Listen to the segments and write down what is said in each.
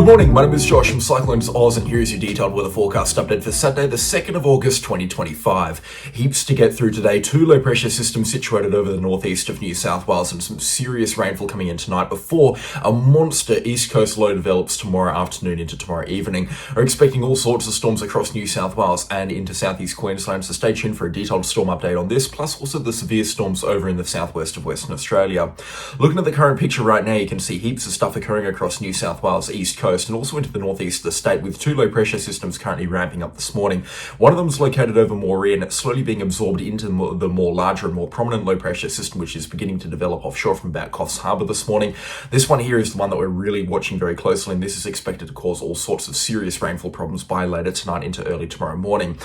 Good morning, my name is Josh from CyclonesOZ and here is your detailed weather forecast update for Saturday the 2nd of August 2025. Heaps to get through today, two low pressure systems situated over the northeast of New South Wales and some serious rainfall coming in tonight before a monster east coast low develops tomorrow afternoon into tomorrow evening. We're expecting all sorts of storms across New South Wales and into southeast Queensland, so stay tuned for a detailed storm update on this, plus also the severe storms over in the southwest of Western Australia. Looking at the current picture right now, you can see heaps of stuff occurring across New South Wales east coast and also into the northeast of the state, with two low pressure systems currently ramping up this morning. One of them is located over Moree and it's slowly being absorbed into the more larger and more prominent low pressure system, which is beginning to develop offshore from about Coffs Harbour this morning. This one here is the one that we're really watching very closely, and this is expected to cause all sorts of serious rainfall problems by later tonight into early tomorrow morning.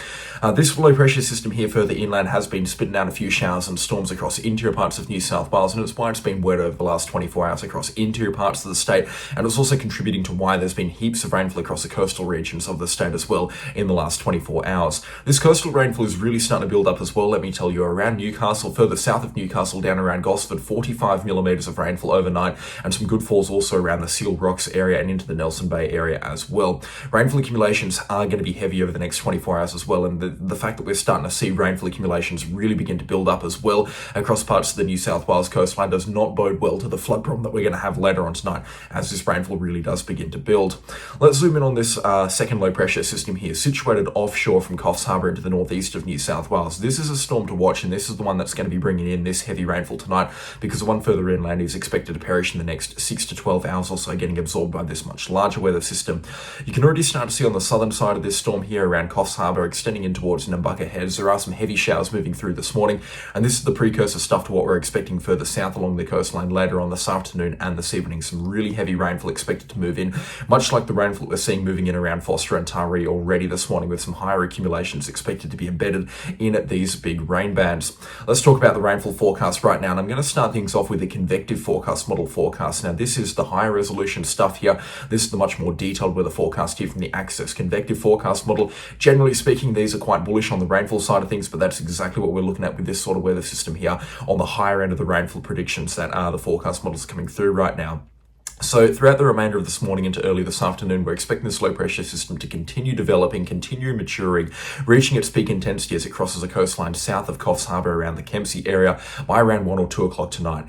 This low pressure system here further inland has been spitting out a few showers and storms across interior parts of New South Wales, and it's why it's been wet over the last 24 hours across interior parts of the state, and it's also contributing to why there's been heaps of rainfall across the coastal regions of the state as well in the last 24 hours. This coastal rainfall is really starting to build up as well, let me tell you. Around Newcastle, further south of Newcastle, down around Gosford, 45 millimetres of rainfall overnight, and some good falls also around the Seal Rocks area and into the Nelson Bay area as well. Rainfall accumulations are going to be heavy over the next 24 hours as well, and the fact that we're starting to see rainfall accumulations really begin to build up as well across parts of the New South Wales coastline does not bode well to the flood problem that we're going to have later on tonight as this rainfall really does begin to build. Let's zoom in on this second low pressure system here, situated offshore from Coffs Harbour into the northeast of New South Wales. This is a storm to watch, and this is the one that's going to be bringing in this heavy rainfall tonight, because the one further inland is expected to perish in the next 6 to 12 hours or so, getting absorbed by this much larger weather system. You can already start to see on the southern side of this storm here around Coffs Harbour, extending in towards Nambucca Heads. There are some heavy showers moving through this morning, and this is the precursor stuff to what we're expecting further south along the coastline later on this afternoon and this evening. Some really heavy rainfall expected to move in, much like the rainfall we're seeing moving in around Foster and Taree already this morning, with some higher accumulations expected to be embedded in these big rain bands. Let's talk about the rainfall forecast right now, and I'm going to start things off with the convective forecast model forecast. Now, this is the higher resolution stuff here. This is the much more detailed weather forecast here from the Access Convective Forecast Model. Generally speaking, these are quite bullish on the rainfall side of things, but that's exactly what we're looking at with this sort of weather system here on the higher end of the rainfall predictions that are the forecast models coming through right now. So throughout the remainder of this morning into early this afternoon, we're expecting this low pressure system to continue developing, continue maturing, reaching its peak intensity as it crosses a coastline south of Coffs Harbour around the Kempsey area by around 1 or 2 o'clock tonight,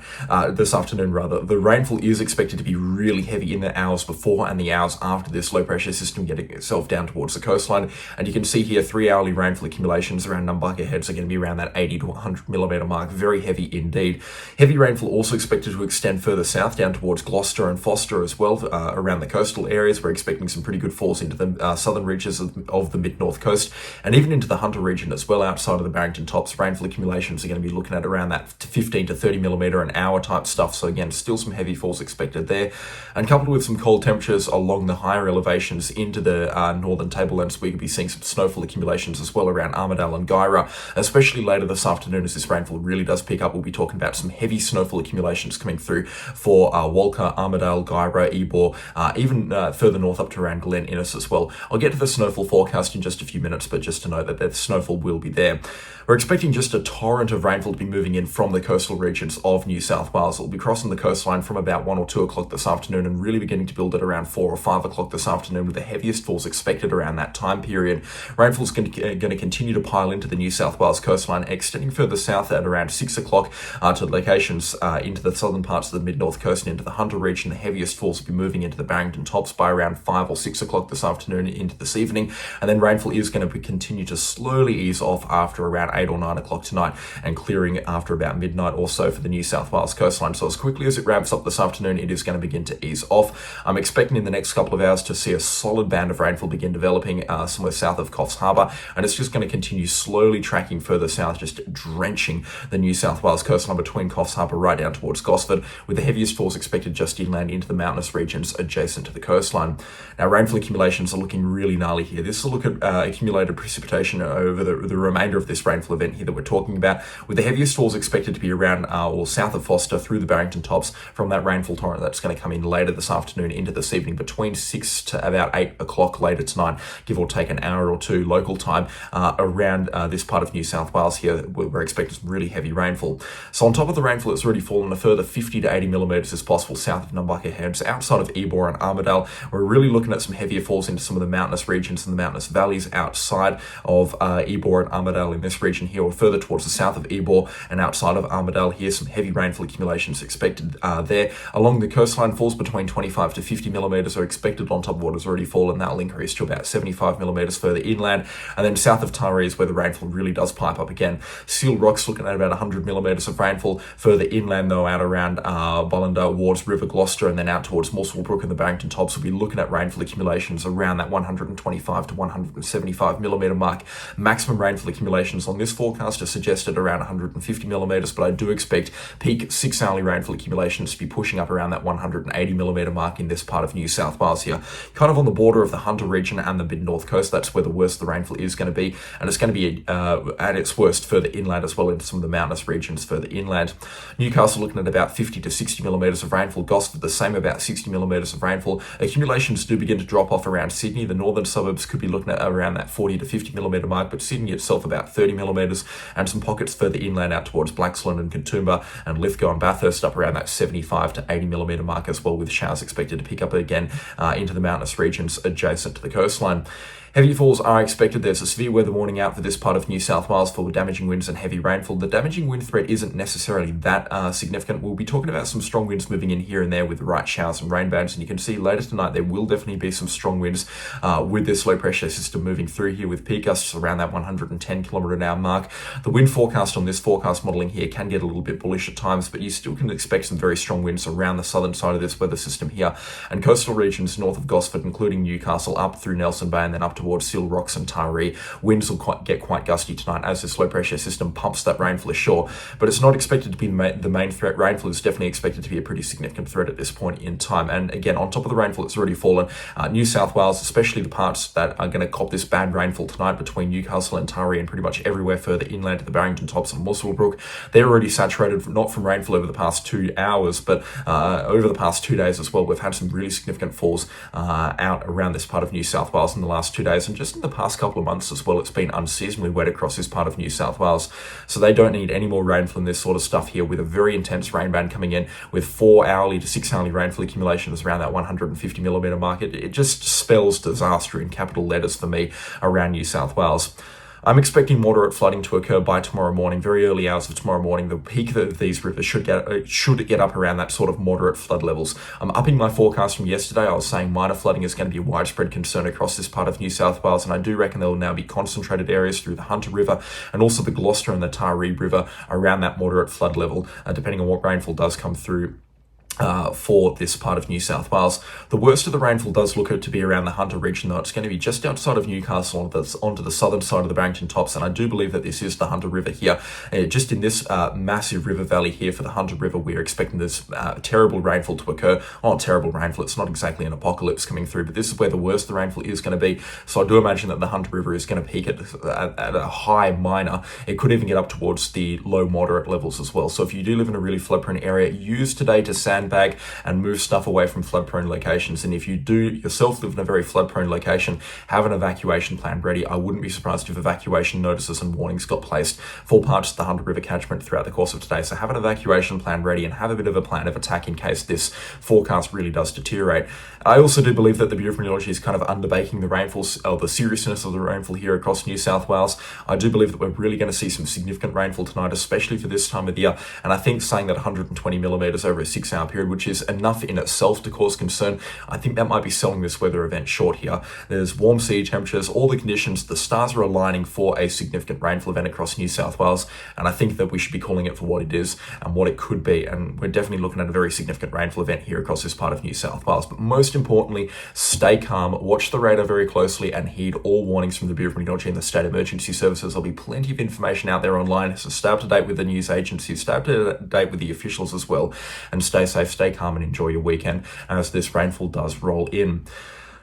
this afternoon rather. The rainfall is expected to be really heavy in the hours before and the hours after this low pressure system getting itself down towards the coastline. And you can see here 3 hourly rainfall accumulations around Nambucca Heads are going to be around that 80 to 100 millimetre mark. Very heavy indeed. Heavy rainfall also expected to extend further south down towards Gloucester and Foster as well, around the coastal areas. We're expecting some pretty good falls into the southern reaches of the mid-north coast and even into the Hunter region as well outside of the Barrington Tops. Rainfall accumulations are going to be looking at around that 15 to 30 millimetre an hour type stuff. So again, still some heavy falls expected there. And coupled with some cold temperatures along the higher elevations into the northern tablelands, we could be seeing some snowfall accumulations as well around Armidale and Guyra, especially later this afternoon as this rainfall really does pick up. We'll be talking about some heavy snowfall accumulations coming through for Walker, Armidale, Guyra, Ebor, even further north up to around Glen Innes as well. I'll get to the snowfall forecast in just a few minutes, but just to know that the snowfall will be there. We're expecting just a torrent of rainfall to be moving in from the coastal regions of New South Wales. It'll be crossing the coastline from about 1 or 2 o'clock this afternoon and really beginning to build at around 4 or 5 o'clock this afternoon, with the heaviest falls expected around that time period. Rainfall's going to continue to pile into the New South Wales coastline, extending further south at around 6 o'clock to locations into the southern parts of the mid-north coast and into the Hunter region. The heaviest falls will be moving into the Barrington Tops by around 5 or 6 o'clock this afternoon into this evening, and then rainfall is going to continue to slowly ease off after around 8 or 9 o'clock tonight and clearing after about midnight or so for the New South Wales coastline. So as quickly as it ramps up this afternoon, it is going to begin to ease off. I'm expecting in the next couple of hours to see a solid band of rainfall begin developing somewhere south of Coffs Harbour, and it's just going to continue slowly tracking further south, just drenching the New South Wales coastline between Coffs Harbour right down towards Gosford, with the heaviest falls expected just inland into the mountainous regions adjacent to the coastline. Now, rainfall accumulations are looking really gnarly here. This is a look at accumulated precipitation over the remainder of this rainfall event here that we're talking about, with the heaviest falls expected to be around or south of Foster through the Barrington Tops from that rainfall torrent that's going to come in later this afternoon into this evening between 6 to about 8 o'clock later tonight, give or take an hour or two local time around this part of New South Wales here. We're expecting some really heavy rainfall. So on top of the rainfall that's already fallen, a further 50 to 80 millimetres is possible south of Nambucca dark ahead. Outside of Ybor and Armidale, we're really looking at some heavier falls into some of the mountainous regions and the mountainous valleys outside of Ybor and Armidale in this region here, or further towards the south of Ybor and outside of Armidale here. Some heavy rainfall accumulations expected there. Along the coastline, falls between 25 to 50 millimeters are expected on top of what has already fallen. That'll increase to about 75 millimeters further inland. And then south of Taree is where the rainfall really does pipe up again. Seal Rock's looking at about 100 millimeters of rainfall. Further inland, though, out around Bollender, Wards River, Gloucester, and then out towards Morsel Brook and the Barrington Tops, we'll be looking at rainfall accumulations around that 125 to 175 millimeter mark. Maximum rainfall accumulations on this forecast are suggested around 150 millimeters, but I do expect peak 6-hourly rainfall accumulations to be pushing up around that 180 millimeter mark in this part of New South Wales here. Kind of on the border of the Hunter region and the mid-north coast. That's where the worst the rainfall is going to be, and it's going to be at its worst further inland as well into some of the mountainous regions further inland. Newcastle looking at about 50 to 60 millimeters of rainfall. Gosford the same, about 60 millimeters of rainfall. Accumulations do begin to drop off around Sydney. The northern suburbs could be looking at around that 40 to 50 millimeter mark, but Sydney itself about 30 millimeters, and some pockets further inland out towards Blaxland and Katoomba and Lithgow and Bathurst up around that 75 to 80 millimeter mark as well, with showers expected to pick up again into the mountainous regions adjacent to the coastline. Heavy falls are expected. There's a severe weather warning out for this part of New South Wales for damaging winds and heavy rainfall. The damaging wind threat isn't necessarily that significant. We'll be talking about some strong winds moving in here and there with the right showers and rain bands, and you can see later tonight there will definitely be some strong winds with this low pressure system moving through here, with peak gusts around that 110 kilometre an hour mark. The wind forecast on this forecast modelling here can get a little bit bullish at times, but you still can expect some very strong winds around the southern side of this weather system here, and coastal regions north of Gosford, including Newcastle, up through Nelson Bay and then up towards Seal Rocks and Taree. Winds will get quite gusty tonight as this low pressure system pumps that rainfall ashore, but it's not expected to be the main threat. Rainfall is definitely expected to be a pretty significant threat at this point in time. And again, on top of the rainfall that's already fallen, New South Wales, especially the parts that are going to cop this bad rainfall tonight between Newcastle and Taree and pretty much everywhere further inland to the Barrington Tops and Morsel Brook, they're already saturated, not from rainfall over the past 2 hours, but over the past 2 days as well. We've had some really significant falls out around this part of New South Wales in the last 2 days, and just in the past couple of months as well, it's been unseasonably wet across this part of New South Wales, so they don't need any more rainfall in this sort of stuff here, with a very intense rain band coming in with 4-hourly to 6-hourly rainfall accumulations around that 150 millimeter mark. It just spells disaster in capital letters for me around New South Wales. I'm expecting moderate flooding to occur by tomorrow morning, very early hours of tomorrow morning. The peak of these rivers should get up around that sort of moderate flood levels. I'm upping my forecast from yesterday. I was saying minor flooding is going to be a widespread concern across this part of New South Wales, and I do reckon there will now be concentrated areas through the Hunter River and also the Gloucester and the Taree River around that moderate flood level, depending on what rainfall does come through for this part of New South Wales. The worst of the rainfall does look to be around the Hunter region, though. It's going to be just outside of Newcastle onto the southern side of the Barrington Tops, and I do believe that this is the Hunter River here. Just in this massive river valley here for the Hunter River, we're expecting this terrible rainfall to occur. Oh, terrible rainfall. It's not exactly an apocalypse coming through, but this is where the worst the rainfall is going to be. So I do imagine that the Hunter River is going to peak at a high minor. It could even get up towards the low moderate levels as well. So if you do live in a really flood-prone area, use today to sandbag and move stuff away from flood-prone locations. And if you do yourself live in a very flood-prone location, have an evacuation plan ready. I wouldn't be surprised if evacuation notices and warnings got placed for parts of the Hunter River catchment throughout the course of today. So have an evacuation plan ready and have a bit of a plan of attack in case this forecast really does deteriorate. I also do believe that the Bureau of Meteorology is kind of underbaking the rainfall, or the seriousness of the rainfall here across New South Wales. I do believe that we're really going to see some significant rainfall tonight, especially for this time of the year. And I think saying that 120 millimeters over a 6-hour period, which is enough in itself to cause concern, I think that might be selling this weather event short here. There's warm sea temperatures, all the conditions, the stars are aligning for a significant rainfall event across New South Wales, and I think that we should be calling it for what it is and what it could be, and we're definitely looking at a very significant rainfall event here across this part of New South Wales. But most importantly, stay calm, watch the radar very closely, and heed all warnings from the Bureau of Meteorology and the State Emergency Services. There'll be plenty of information out there online, so stay up to date with the news agencies, stay up to date with the officials as well, and stay safe, stay calm, and enjoy your weekend as this rainfall does roll in.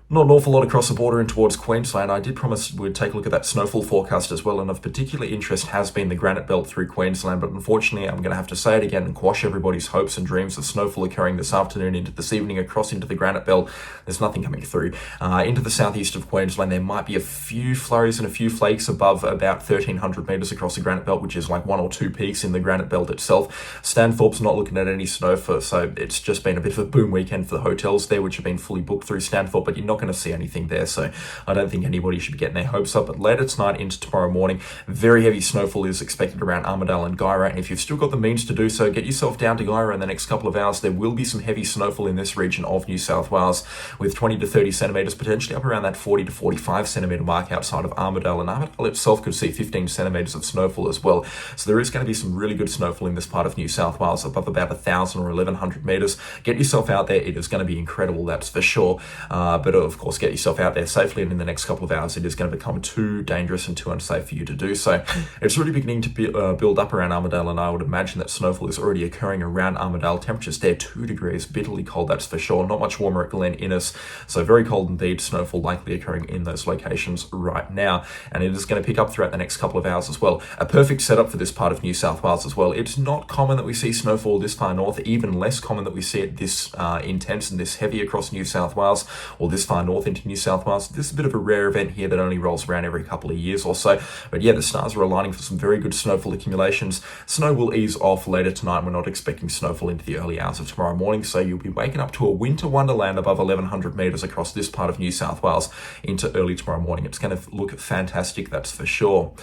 Not an awful lot across the border and towards Queensland. I did promise we'd take a look at that snowfall forecast as well, and of particular interest has been the granite belt through Queensland, but unfortunately I'm going to have to say it again and quash everybody's hopes and dreams of snowfall occurring this afternoon into this evening across into the granite belt. There's nothing coming through. Into the southeast of Queensland, there might be a few flurries and a few flakes above about 1,300 metres across the granite belt, which is like one or two peaks in the granite belt itself. Stanthorpe's not looking at any snow, so it's just been a bit of a boom weekend for the hotels there, which have been fully booked through Stanthorpe, but you're not going to see anything there, so I don't think anybody should be getting their hopes up. But later tonight into tomorrow morning, very heavy snowfall is expected around Armidale and Guyra, and if you've still got the means to do so, get yourself down to Guyra in the next couple of hours. There will be some heavy snowfall in this region of New South Wales, with 20 to 30 centimetres, potentially up around that 40 to 45 centimetre mark outside of Armidale, and Armidale itself could see 15 centimetres of snowfall as well. So there is going to be some really good snowfall in this part of New South Wales, above about 1,000 or 1,100 metres. Get yourself out there, it is going to be incredible, that's for sure. But of course, get yourself out there safely, and in the next couple of hours it is going to become too dangerous and too unsafe for you to do so. It's really beginning to build up around Armidale, and I would imagine that snowfall is already occurring around Armidale. Temperatures there 2 degrees, bitterly cold, that's for sure. Not much warmer at Glen Innes, so very cold indeed. Snowfall likely occurring in those locations right now, and it is going to pick up throughout the next couple of hours as well. A perfect setup for this part of New South Wales as well. It's not common that we see snowfall this far north, even less common that we see it this intense and this heavy across New South Wales, or this far north into New South Wales. This is a bit of a rare event here that only rolls around every couple of years or so. But yeah, the stars are aligning for some very good snowfall accumulations. Snow will ease off later tonight. We're not expecting snowfall into the early hours of tomorrow morning, so you'll be waking up to a winter wonderland above 1,100 metres across this part of New South Wales into early tomorrow morning. It's going to look fantastic, that's for sure.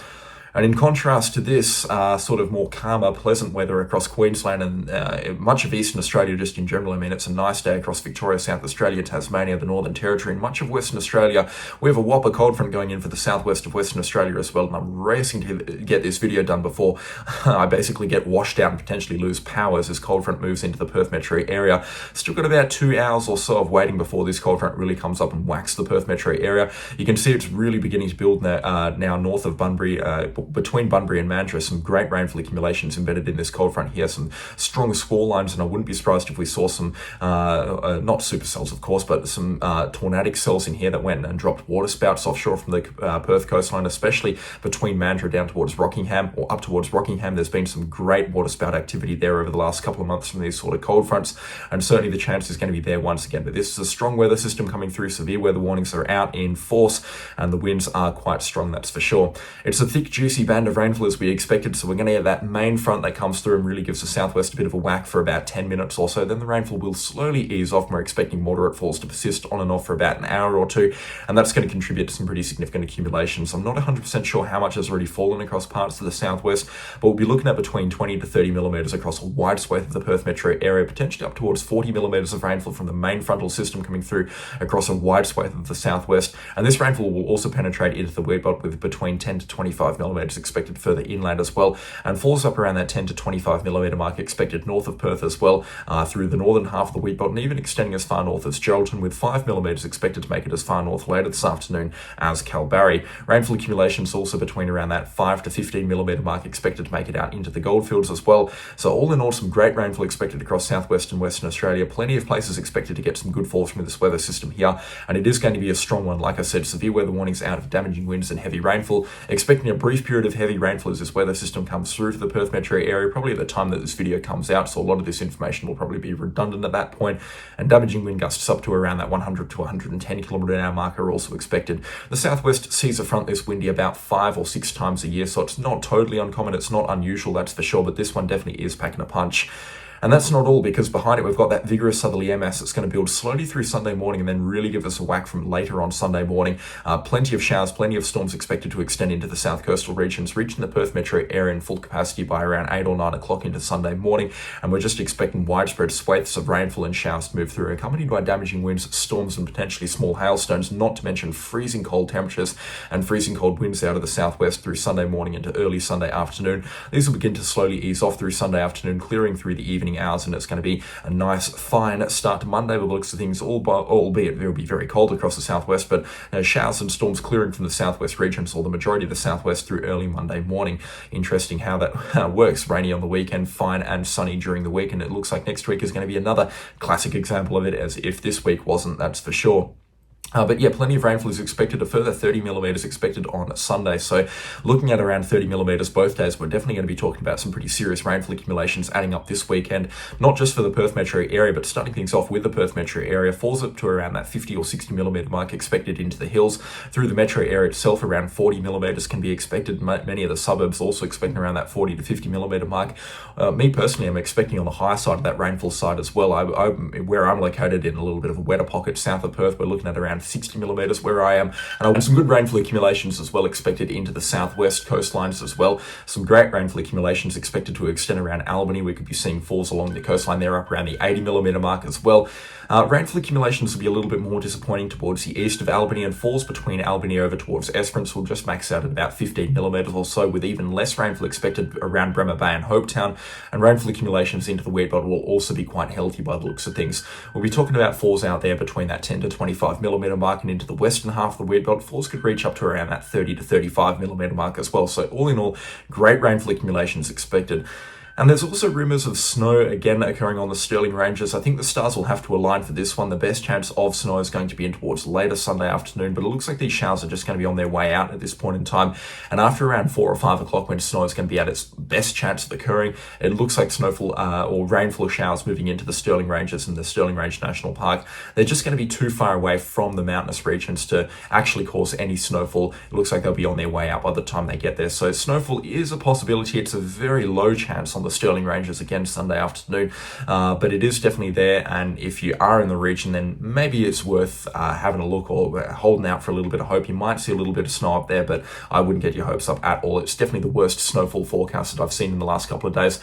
And in contrast to this sort of more calmer, pleasant weather across Queensland and much of Eastern Australia just in general, I mean, it's a nice day across Victoria, South Australia, Tasmania, the Northern Territory, and much of Western Australia. We have a whopper cold front going in for the southwest of Western Australia as well, and I'm racing to get this video done before I basically get washed out and potentially lose power as this cold front moves into the Perth metro area. Still got about 2 hours or so of waiting before this cold front really comes up and whacks the Perth metro area. You can see it's really beginning to build now north of Bunbury, between Bunbury and Mandurah. Some great rainfall accumulations embedded in this cold front here, some strong squall lines, and I wouldn't be surprised if we saw some, not supercells of course, but some tornadic cells in here that went and dropped water spouts offshore from the Perth coastline, especially between Mandurah down towards Rockingham or up towards Rockingham. There's been some great water spout activity there over the last couple of months from these sort of cold fronts, and certainly the chance is going to be there once again. But this is a strong weather system coming through. Severe weather warnings are out in force, and the winds are quite strong, that's for sure. It's a thick, juicy band of rainfall as we expected, so we're going to get that main front that comes through and really gives the southwest a bit of a whack for about 10 minutes or so. Then the rainfall will slowly ease off, and we're expecting moderate falls to persist on and off for about an hour or two, and that's going to contribute to some pretty significant accumulations. I'm not 100% sure how much has already fallen across parts of the southwest, but we'll be looking at between 20 to 30 millimetres across a wide swathe of the Perth metro area, potentially up towards 40 millimetres of rainfall from the main frontal system coming through across a wide swathe of the southwest. And this rainfall will also penetrate into the wheat belt with between 10 to 25 millimetres expected further inland as well, and falls up around that 10 to 25 millimetre mark expected north of Perth as well, through the northern half of the wheat belt, and even extending as far north as Geraldton, with 5 millimetres expected to make it as far north later this afternoon as Kalbarri. Rainfall accumulations also between around that 5 to 15 millimetre mark expected to make it out into the goldfields as well. So all in all, some great rainfall expected across southwest and Western Australia. Plenty of places expected to get some good falls from this weather system here, and it is going to be a strong one. Like I said, severe weather warnings out of damaging winds and heavy rainfall. Expecting a brief period of heavy rainfall as this weather system comes through to the Perth metro area, probably at the time that this video comes out, so a lot of this information will probably be redundant at that point, and damaging wind gusts up to around that 100 to 110 km/h mark are also expected. The southwest sees a front this windy about 5 or 6 times a year, so it's not totally uncommon, it's not unusual, that's for sure, but this one definitely is packing a punch. And that's not all, because behind it we've got that vigorous southerly air mass that's going to build slowly through Sunday morning and then really give us a whack from later on Sunday morning. Plenty of showers, plenty of storms expected to extend into the south coastal regions, reaching the Perth metro area in full capacity by around 8 or 9 o'clock into Sunday morning. And we're just expecting widespread swathes of rainfall and showers to move through, accompanied by damaging winds, storms, and potentially small hailstones, not to mention freezing cold temperatures and freezing cold winds out of the southwest through Sunday morning into early Sunday afternoon. These will begin to slowly ease off through Sunday afternoon, clearing through the evening hours, and it's going to be a nice, fine start to Monday with the looks of things, albeit it will be very cold across the southwest, but showers and storms clearing from the southwest regions, or the majority of the southwest, through early Monday morning. Interesting how that works. Rainy on the weekend, fine and sunny during the week, and it looks like next week is going to be another classic example of it, as if this week wasn't, that's for sure. But yeah, plenty of rainfall is expected. A further 30 millimeters expected on Sunday. So looking at around 30 millimeters both days, we're definitely going to be talking about some pretty serious rainfall accumulations adding up this weekend, not just for the Perth metro area, but starting things off with the Perth metro area, falls up to around that 50 or 60 millimeter mark expected into the hills. Through the metro area itself, around 40 millimeters can be expected. Many of the suburbs also expecting around that 40 to 50 millimeter mark. Me personally, I'm expecting on the higher side of that rainfall side as well. Where I'm located in a little bit of a wetter pocket south of Perth, we're looking at around 60 millimeters where I am, and some good rainfall accumulations as well expected into the southwest coastlines as well. Some great rainfall accumulations expected to extend around Albany. We could be seeing falls along the coastline there up around the 80 millimeter mark as well. Rainfall accumulations will be a little bit more disappointing towards the east of Albany, and falls between Albany over towards Esperance will just max out at about 15 millimeters or so, with even less rainfall expected around Bremer Bay and Hopetown. And rainfall accumulations into the Wheatbelt will also be quite healthy by the looks of things. We'll be talking about falls out there between that 10 to 25 millimeter mark, and into the western half of the Wheatbelt, falls could reach up to around that 30 to 35 millimeter mark as well. So all in all, great rainfall accumulations expected. And there's also rumours of snow again occurring on the Stirling Ranges. I think the stars will have to align for this one. The best chance of snow is going to be in towards later Sunday afternoon, but it looks like these showers are just going to be on their way out at this point in time. And after around 4 or 5 o'clock, when snow is going to be at its best chance of occurring, it looks like snowfall or rainfall showers moving into the Stirling Ranges and the Stirling Range National Park. They're just going to be too far away from the mountainous regions to actually cause any snowfall. It looks like they'll be on their way out by the time they get there. So snowfall is a possibility. It's a very low chance on the Stirling Ranges again Sunday afternoon, but it is definitely there. And if you are in the region, then maybe it's worth having a look or holding out for a little bit of hope. You might see a little bit of snow up there, but I wouldn't get your hopes up at all. It's definitely the worst snowfall forecast that I've seen in the last couple of days,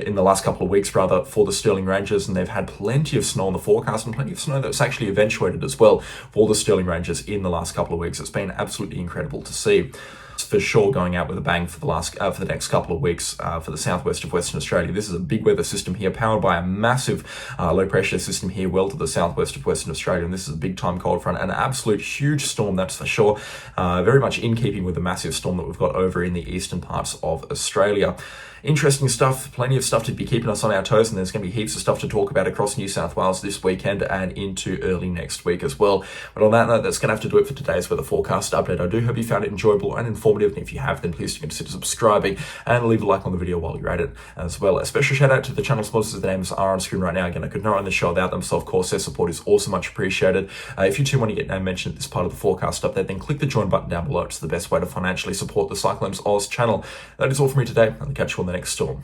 in the last couple of weeks rather, for the Stirling Ranges, and they've had plenty of snow in the forecast and plenty of snow that's actually eventuated as well for the Stirling Ranges in the last couple of weeks. It's been absolutely incredible to see. For sure going out with a bang for the next couple of weeks for the southwest of Western Australia. This is a big weather system here, powered by a massive low pressure system here well to the southwest of Western Australia, and this is a big time cold front, an absolute huge storm, that's for sure. Very much in keeping with the massive storm that we've got over in the eastern parts of Australia. Interesting stuff, plenty of stuff to be keeping us on our toes, and there's going to be heaps of stuff to talk about across New South Wales this weekend and into early next week as well. But on that note, that's going to have to do it for today's weather forecast update. I do hope you found it enjoyable and informative, and if you have, then please consider subscribing and leave a like on the video while you're at it as well. A special shout out to the channel sponsors. The names are on screen right now. Again, I could not run the show without them, so of course their support is also much appreciated. If you too want to get name mentioned at this part of the forecast update, then click the join button down below. It's the best way to financially support the CyclonesOZ channel. That is all from me today. I'll catch you on the next storm.